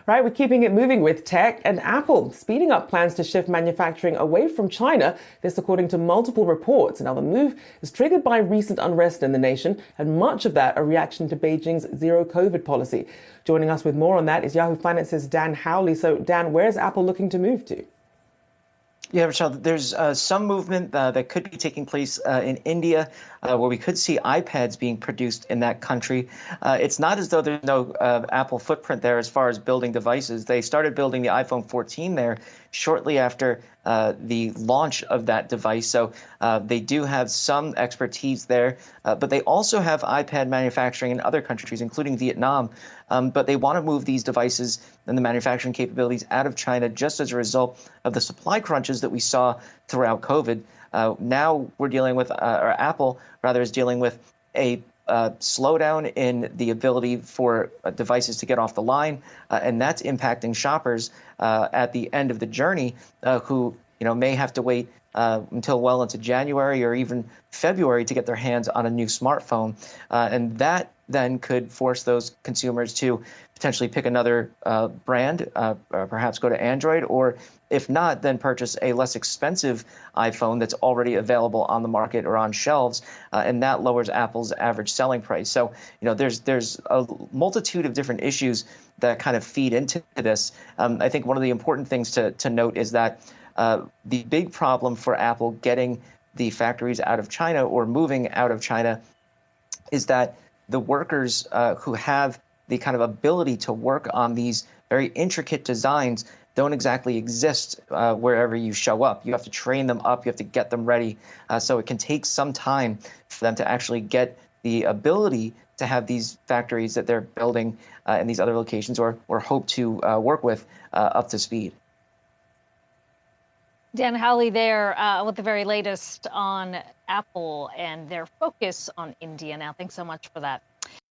Right, we're keeping it moving with tech and Apple speeding up plans to shift manufacturing away from China. This according to multiple reports. Now, the move is triggered by recent unrest in the nation, and much of that a reaction to Beijing's zero COVID policy. Joining us with more on that is Yahoo Finance's Dan Howley. So, Dan, where's Apple looking to move to? Yeah, Michelle, there's some movement that could be taking place in India, where we could see iPads being produced in that country. It's not as though there's no Apple footprint there as far as building devices. They started building the iPhone 14 there shortly after the launch of that device. So they do have some expertise there, but they also have iPad manufacturing in other countries, including Vietnam. But they want to move these devices and the manufacturing capabilities out of China just as a result of the supply crunches that we saw throughout COVID. Now we're dealing with, or Apple rather is dealing with a slowdown in the ability for devices to get off the line, and that's impacting shoppers at the end of the journey who may have to wait until well into January or even February to get their hands on a new smartphone. And that then could force those consumers to potentially pick another brand, perhaps go to Android, or if not, then purchase a less expensive iPhone that's already available on the market or on shelves, and that lowers Apple's average selling price. So, there's a multitude of different issues that kind of feed into this. I think one of the important things to note is that the big problem for Apple getting the factories out of China or moving out of China is that the workers who have the kind of ability to work on these very intricate designs don't exactly exist wherever you show up. You have to train them up. You have to get them ready. So it can take some time for them to actually get the ability to have these factories that they're building in these other locations or hope to work with up to speed. Dan Howley there with the very latest on Apple and their focus on India now. Thanks so much for that.